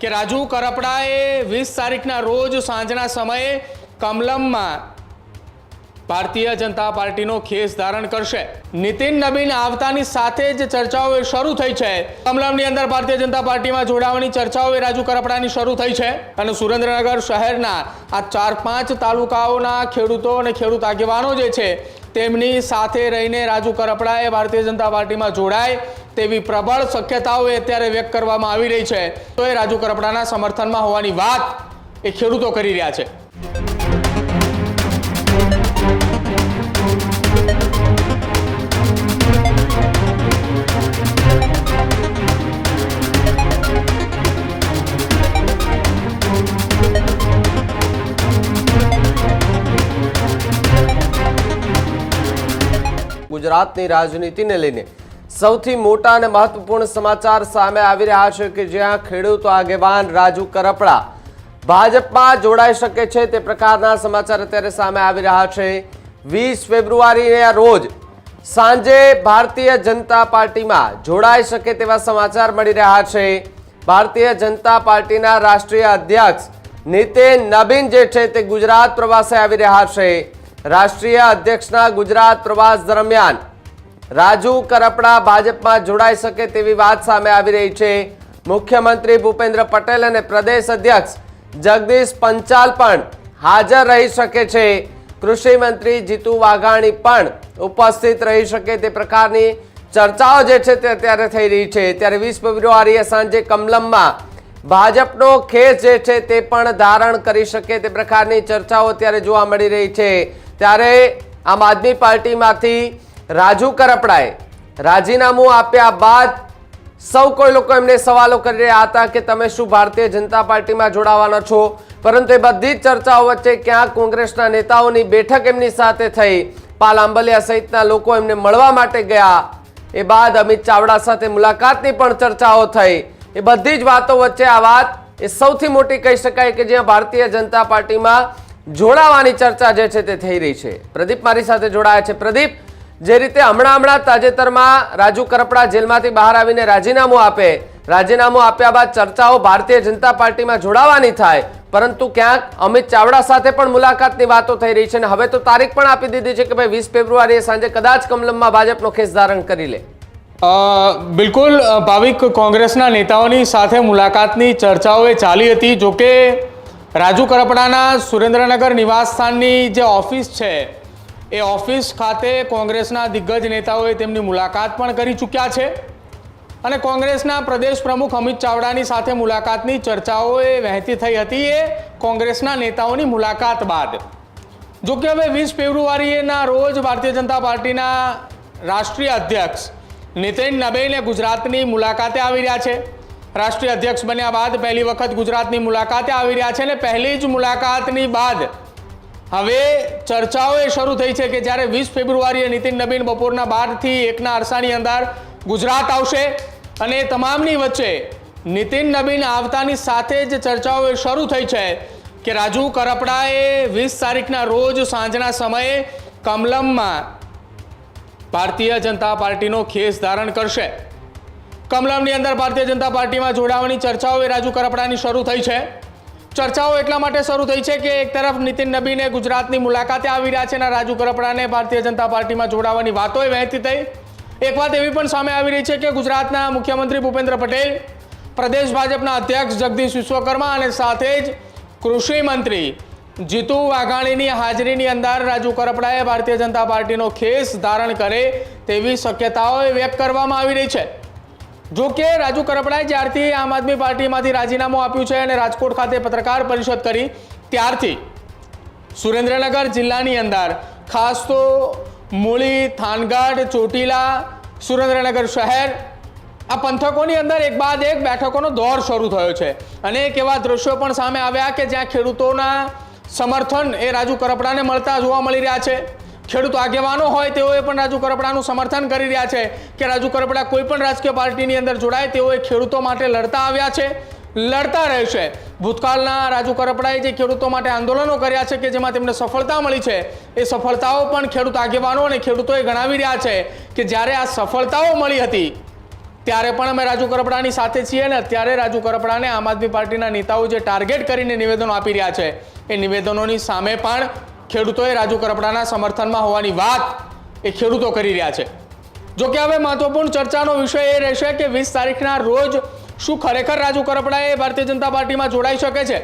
કે રાજુ કરપડાએ 20 તારીખના રોજ સાંજના સમયે કમલમમાં ભારતીય જનતા પાર્ટીનો ખેસ ધારણ કરશે। નીતિન નબીન આવતાની સાથે જ ચર્ચાઓ શરૂ થઈ છે। કમલમની અંદર ભારતીય જનતા પાર્ટીમાં જોડાવાની ચર્ચાઓ રાજુ કરપડાની શરૂ થઈ છે અને સુરેન્દ્રનગર શહેરના આ 4-5 તાલુકાઓના ખેડૂતો અને ખેડૂત આગેવાનો જે છે તેમની સાથે રહીને રાજુ કરપડાએ ભારતીય જનતા પાર્ટીમાં જોડાય તેવી પ્રબળ શક્યતાઓ અત્યારે વ્યક્ત કરવામાં આવી રહી છે। તો એ રાજુ કરપડાના સમર્થનમાં હોવાની વાત એ ખેડૂતો કરી રહ્યા છે। ગુજરાતની રાજનીતિને લઈને સૌથી મોટા અને મહત્વપૂર્ણ સમાચાર સામે આવી રહ્યા છે કે જ્યાં ખેડૂત આગેવાન રાજુ કરપડા ભાજપમાં જોડાઈ શકે છે તે પ્રકારના સમાચાર અત્યારે સામે આવી રહ્યા છે। 20 ફેબ્રુઆરીના રોજ સાંજે ભારતીય જનતા પાર્ટીમાં જોડાઈ શકે તેવા સમાચાર મળી રહ્યા છે। ભારતીય જનતા પાર્ટીના રાષ્ટ્રીય અધ્યક્ષ નીતિન નબીન જે છે તે ગુજરાત પ્રવાસે આવી રહ્યા છે। રાષ્ટ્રીય અધ્યક્ષના ગુજરાત પ્રવાસ દરમિયાન રાજુ કરપડા ભાજપમાં જોડાઈ શકે તેવી વાત સામે આવી રહી છે। મુખ્યમંત્રી ભૂપેન્દ્ર પટેલ અને પ્રદેશ અધ્યક્ષ જગદીશ પંચાલ પણ હાજર રહી શકે છે। કૃષિ મંત્રી જીતુ વાઘાણી પણ ઉપસ્થિત રહી શકે તે પ્રકારની ચર્ચાઓ જે છે તે અત્યારે થઈ રહી છે। ત્યારે 20 ફેબ્રુઆરીએ સાંજે કમલમમાં ભાજપનો ખેસ જે છે તે પણ ધારણ કરી શકે તે પ્રકારની ચર્ચાઓ અત્યારે જોવા મળી રહી છે। ત્યારે આમ આદમી પાર્ટીમાંથી રાજુ કરપડાએ રાજીનામું આપ્યા બાદ સૌ કોઈ લોકો એમને સવાલો કરી રહ્યા હતા કે તમે શું ભારતીય જનતા પાર્ટીમાં જોડાવાના છો, પરંતુ એ બધી જ ચર્ચાઓ વચ્ચે ક્યાંક કોંગ્રેસના નેતાઓની બેઠક એમની સાથે થઈ। પાલ આંબલિયા સહિતના લોકો એમને મળવા માટે ગયા। એ બાદ અમિત ચાવડા સાથે મુલાકાતની પણ ચર્ચાઓ થઈ। એ બધી જ વાતો વચ્ચે આ વાત એ સૌથી મોટી કહી શકાય કે જ્યાં ભારતીય જનતા પાર્ટીમાં જોડાવાની ચર્ચા જે છે તે થઈ રહી છે। પ્રદીપ મારી સાથે જોડાયા છે। પ્રદીપ, જે રીતે હમણાં તાજેતરમાં રાજુ કરપડા જેલમાંથી બહાર આવીને રાજીનામું આપ્યા બાદ ચર્ચાઓ ભારતીય જનતા પાર્ટીમાં જોડાવાની થાય, પરંતુ ક્યાંક અમિત ચાવડા સાથે પણ મુલાકાતની વાતો થઈ રહી છે અને હવે તો તારીખ પણ આપી દીધી છે કે ભાઈ 20 ફેબ્રુઆરીએ સાંજે કદાચ કમલમમાં ભાજપનો ખેસ ધારણ કરી લે। બિલકુલ ભાવિક, કોંગ્રેસના નેતાઓની સાથે મુલાકાતની ચર્ચાઓ ચાલી હતી। જોકે રાજુ કરપડાના સુરેન્દ્રનગર નિવાસસ્થાનની જે ઓફિસ છે એ ઓફિસ ખાતે કોંગ્રેસના દિગ્ગજ નેતાઓએ તેમની મુલાકાત પણ કરી ચૂક્યા છે અને કોંગ્રેસના પ્રદેશ પ્રમુખ અમિત ચાવડાની સાથે મુલાકાતની ચર્ચાઓ વહેતી થઈ હતી એ કોંગ્રેસના નેતાઓની મુલાકાત બાદ। જોકે હવે 20 ફેબ્રુઆરીના રોજ ભારતીય જનતા પાર્ટીના રાષ્ટ્રીય અધ્યક્ષ નીતિન નબીન ગુજરાતની મુલાકાતે આવી રહ્યા છે। રાષ્ટ્રીય અધ્યક્ષ બન્યા બાદ પહેલી વખત ગુજરાતની મુલાકાતે આવી રહ્યા છે અને પહેલી જ મુલાકાતની બાદ હવે ચર્ચાઓ શરૂ થઈ છે કે જ્યારે 20 ફેબ્રુઆરીએ નીતિન નબીન બપોરના 12 થી 1ના અરસાની અંદર ગુજરાત આવશે અને તમામની વચ્ચે નીતિન નબીન આવતાની સાથે જ ચર્ચાઓ શરૂ થઈ છે કે રાજુ કરપડાએ 20 તારીખના રોજ સાંજના સમયે કમલમમાં ભારતીય જનતા પાર્ટીનો ખેસ ધારણ કરશે। કમલમની અંદર ભારતીય જનતા પાર્ટીમાં જોડાવાની ચર્ચાઓ રાજુ કરપડાની શરૂ થઈ છે। ચર્ચાઓ એટલા માટે શરૂ થઈ છે કે એક તરફ નીતિન નબીને ગુજરાતની મુલાકાતે આવી રહ્યા છે અને રાજુ કરપડાને ભારતીય જનતા પાર્ટીમાં જોડાવાની વાતો વહેતી થઈ। એક વાત એવી પણ સામે આવી રહી છે કે ગુજરાતના મુખ્યમંત્રી ભૂપેન્દ્ર પટેલ, પ્રદેશ ભાજપના અધ્યક્ષ જગદીશ વિશ્વકર્મા અને સાથે જ કૃષિ મંત્રી જીતુ વાઘાણીની હાજરીની અંદર રાજુ કરપડાએ ભારતીય જનતા પાર્ટીનો ખેસ ધારણ કરે તેવી શક્યતાઓ વ્યક્ત કરવામાં આવી રહી છે। જો કે રાજુ કરપડાએ જ્યારથી આમ આદમી પાર્ટીમાંથી રાજીનામું આપ્યું છે અને રાજકોટ ખાતે પત્રકાર પરિષદ કરી ત્યારથી સુરેન્દ્રનગર જિલ્લાની અંદર ખાસ તો મૂળી, થાનગઢ, ચોટીલા, સુરેન્દ્રનગર શહેર આ પંથકોની અંદર એક બાદ એક બેઠકોનો દોર શરૂ થયો છે। અનેક એવા દ્રશ્યો પણ સામે આવ્યા કે જ્યાં ખેડૂતોના સમર્થન એ રાજુ કરપડાને મળતા જોવા મળી રહ્યા છે। ખેડૂત આગેવાનો હોય તેઓએ પણ રાજુ કરપડાનું સમર્થન કરી રહ્યા છે કે રાજુ કરપડા કોઈ પણ રાજકીય પાર્ટીની અંદર જોડાય તેઓએ ખેડૂતો માટે લડતા આવ્યા છે, લડતા રહેશે। ભૂતકાળના રાજુ કરપડાએ જે ખેડૂતો માટે આંદોલનો કર્યા છે કે જેમાં તેમને સફળતા મળી છે એ સફળતાઓ પણ ખેડૂત આગેવાનો અને ખેડૂતોએ ગણાવી રહ્યા છે કે જ્યારે આ સફળતાઓ મળી હતી ત્યારે પણ અમે રાજુ કરપડાની સાથે છીએ ને અત્યારે રાજુ કરપડાને આમ આદમી પાર્ટીના નેતાઓ જે ટાર્ગેટ કરીને નિવેદનો આપી રહ્યા છે એ નિવેદનોની સામે પણ ખેડૂતોએ રાજુ કરપડાના સમર્થનમાં હોવાની વાત એ ખેડૂતો કરી રહ્યા છે. જો કે હવે મહત્વપૂર્ણ ચર્ચાનો વિષય એ રહેશે કે 20 તારીખના રોજ શું ખરેખર રાજુ કરપડા એ ભારતીય જનતા પાર્ટીમાં જોડાઈ શકે છે?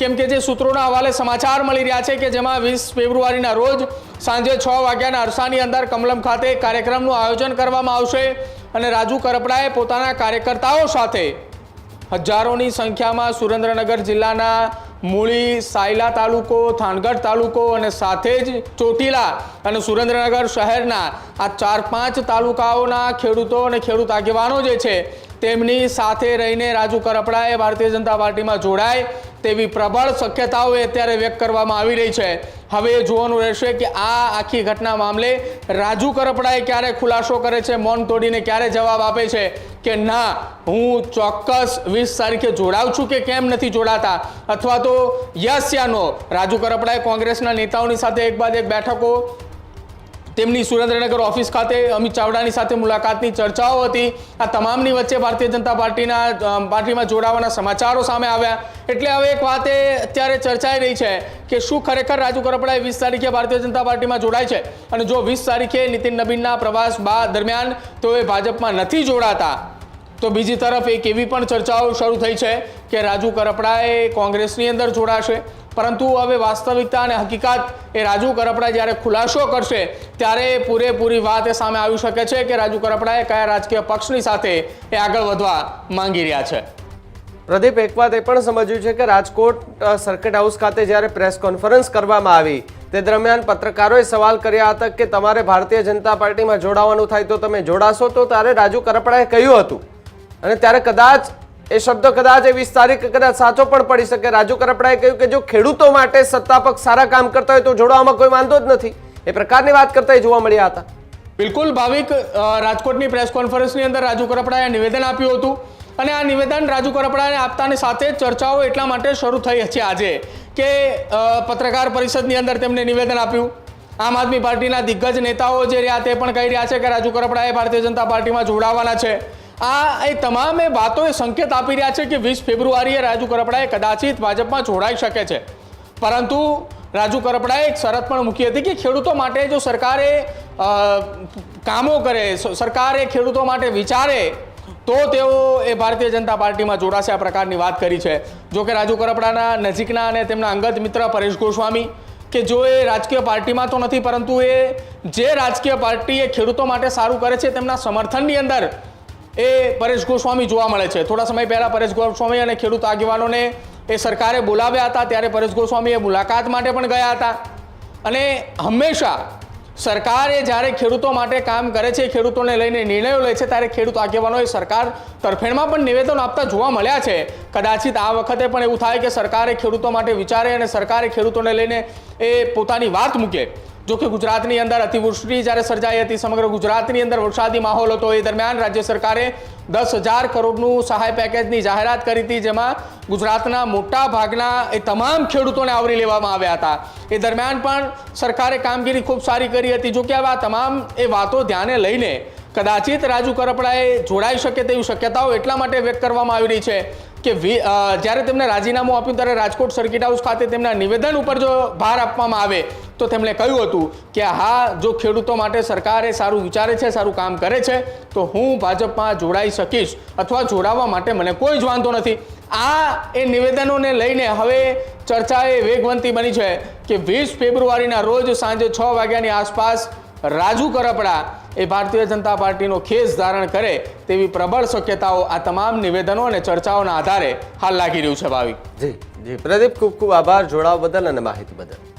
કેમ કે જે સૂત્રોના હવાલે સમાચાર મળી રહ્યા છે કે જેમાં 20 ફેબ્રુઆરીના રોજ સાંજે 6 વાગ્યાના અરસાની અંદર કમલમ ખાતે કાર્યક્રમનું આયોજન કરવામાં આવશે અને રાજુ કરપડાએ પોતાના કાર્યકર્તાઓ સાથે હજારોની સંખ્યામાં સુરેન્દ્રનગર જિલ્લાના મૂળી, સાયલા તાલુકો, થાનગઢ તાલુકો અને સાથે જ ચોટીલા અને સુરેન્દ્રનગર શહેરના આ 4-5 તાલુકાઓના ખેડૂતો અને ખેડૂત આગેવાનો જે છે તેમની સાથે રહીને રાજુ કરપડાએ ભારતીય જનતા પાર્ટીમાં જોડાય તેવી પ્રબળ શક્યતાઓ અત્યારે વ્યક્ત કરવામાં આવી રહી છે. હવે એ જોવાનું રહેશે કે આ આખી ઘટના મામલે રાજુ કરપડાએ ક્યારે ખુલાસો કરે છે, મૌન તોડીને ક્યારે જવાબ આપે છે કે ના હું ચોક્કસ 20 તારીખે જોડાઉં છું કે કેમ નથી જોડાતા, અથવા તો યસ યા નો. રાજુ કરપડાએ કોંગ્રેસના નેતાઓની સાથે એક બાદ એક બેઠકો, તેમની સુરેન્દ્રનગર ઓફિસ ખાતે અમિત ચાવડાની સાથે મુલાકાતની ચર્ચાઓ હતી. આ તમામની વચ્ચે ભારતીય જનતા પાર્ટીમાં જોડાવાના સમાચારો સામે આવ્યા. એટલે હવે એક વાત એ અત્યારે ચર્ચાઈ રહી છે કે શું ખરેખર રાજુ કરપડાએ 20 તારીખે ભારતીય જનતા પાર્ટીમાં જોડાય છે? અને જો 20 તારીખે નીતિન નબીનના પ્રવાસ દરમિયાન તો એ ભાજપમાં નથી જોડાતા, તો બીજી તરફ એક એવી પણ ચર્ચાઓ શરૂ થઈ છે કે રાજુ કરપડાએ કોંગ્રેસની અંદર જોડાશે. પરંતુ હવે વાસ્તવિકતા અને હકીકત એ રાજુ કરપડા જ્યારે ખુલાસો કરશે ત્યારે પૂરેપૂરી વાત એ સામે આવી શકે છે કે રાજુ કરપડાએ કયા રાજકીય પક્ષની સાથે એ આગળ વધવા માંગી રહ્યા છે. પ્રદીપ, એક વાત એ પણ સમજ્યું છે કે રાજકોટ સર્કિટ હાઉસ ખાતે જ્યારે પ્રેસ કોન્ફરન્સ કરવામાં આવી તે દરમિયાન પત્રકારોએ સવાલ કર્યા હતા કે તમારે ભારતીય જનતા પાર્ટીમાં જોડાવાનું થાય તો તમે જોડાશો, તો ત્યારે રાજુ કરપડાએ કહ્યું હતું અને ત્યારે કદાચ એ શબ્દ કદાચ 20 તારીખ કદાચ સાચો પણ પડી શકે. રાજુ કરપડાએ કહ્યું કે જો ખેડૂતો માટે સત્તા પક્ષ સારા કામ કરતા હોય તો જોડાવામાં કોઈ વાંધો જ નથી. એ પ્રકારની વાત કરતા જોવા મળ્યા હતા. બિલકુલ ભાવિક, રાજકોટની પ્રેસ કોન્ફરન્સની અંદર રાજુ કરપડાએ નિવેદન આપ્યું હતું અને આ નિવેદન રાજુ કરપડાને આપતાની સાથે ચર્ચાઓ એટલા માટે શરૂ થઈ છે આજે કે પત્રકાર પરિષદની અંદર તેમણે નિવેદન આપ્યું. આમ આદમી પાર્ટીના દિગ્ગજ નેતાઓ જે રહ્યા તે પણ કહી રહ્યા છે કે રાજુ કરપડાએ ભારતીય જનતા પાર્ટીમાં જોડાવાના છે. આ એ તમામ વાતો એ સંકેત આપી રહ્યા છે કે 20 ફેબ્રુઆરીએ રાજુ કરપડાએ કદાચિત ભાજપમાં જોડાઈ શકે છે. પરંતુ રાજુ કરપડાએ એક શરત પણ મૂકી હતી કે ખેડૂતો માટે જો સરકારે કામો કરે, સરકારે ખેડૂતો માટે વિચારે તો તેઓ એ ભારતીય જનતા પાર્ટીમાં જોડાશે. આ પ્રકારની વાત કરી છે. જો કે રાજુ કરપડાના નજીકના અને તેમના અંગત મિત્ર પરેશ ગોસ્વામી કે જો એ રાજકીય પાર્ટીમાં તો નથી, પરંતુ એ જે રાજકીય પાર્ટી એ ખેડૂતો માટે સારું કરે છે તેમના સમર્થનની અંદર એ પરેશ ગોસ્વામી જોવા મળે છે. થોડા સમય પહેલા પરેશ ગોસ્વામી અને ખેડૂત આગેવાનોને એ સરકારે બોલાવ્યા હતા, ત્યારે પરેશ ગોસ્વામી એ મુલાકાત માટે પણ ગયા હતા. અને હંમેશા સરકારે જ્યારે ખેડૂતો માટે કામ કરે છે, ખેડૂતોને લઈને નિર્ણયો લે છે, ત્યારે ખેડૂત આગેવાનોએ સરકાર તરફેણમાં પણ નિવેદનો આપતા જોવા મળ્યા છે. કદાચિત આ વખતે પણ એવું થાય કે સરકારે ખેડૂતો માટે વિચારે અને સરકારે ખેડૂતોને લઈને એ પોતાની વાત મૂકે. જો કે ગુજરાતની અંદર અતિવૃષ્ટિ જ્યારે સર્જાઈ હતી, સમગ્ર ગુજરાતની અંદર વરસાદી માહોલ હતો, એ દરમિયાન રાજ્ય સરકારે 10,000 કરોડનું સહાય પેકેજની જાહેરાત કરી હતી, જેમાં ગુજરાતના મોટા ભાગના એ તમામ ખેડૂતોને આવરી લેવામાં આવ્યા હતા. એ દરમિયાન પણ સરકારે કામગીરી ખૂબ સારી કરી હતી. જો કે આ તમામ એ વાતો ધ્યાને લઈને કદાચિત રાજુ કરપડાએ જોડાઈ શકે તેવી શક્યતાઓ એટલા માટે વ્યક્ત કરવામાં આવી રહી છે કે જ્યારે તેમને રાજીનામું આપ્યું ત્યારે રાજકોટ સર્કિટ હાઉસ ખાતે તેમના નિવેદન ઉપર જો ભાર આપવામાં આવે તો તેમણે કહ્યું હતું કે હા, જો ખેડૂતો માટે સરકારે સારું વિચારે છે, સારું કામ કરે છે તો હું ભાજપમાં જોડાઈ શકીશ અથવા જોડાવા માટે મને કોઈ જ વાંધો નથી. આ એ નિવેદનોને લઈને હવે ચર્ચા એ વેગવંતી બની છે કે 20 ફેબ્રુઆરીના રોજ સાંજે 6 વાગ્યાની આસપાસ રાજુ કરપડા એ ભારતીય જનતા પાર્ટીનો ખેસ ધારણ કરે તેવી પ્રબળ શક્યતાઓ આ તમામ નિવેદનો અને ચર્ચાઓના આધારે હાલ લાગી રહ્યું છે. ભાવિક જી પ્રદીપ, ખૂબ ખૂબ આભાર જોડાવા બદલ અને માહિતી બદલ.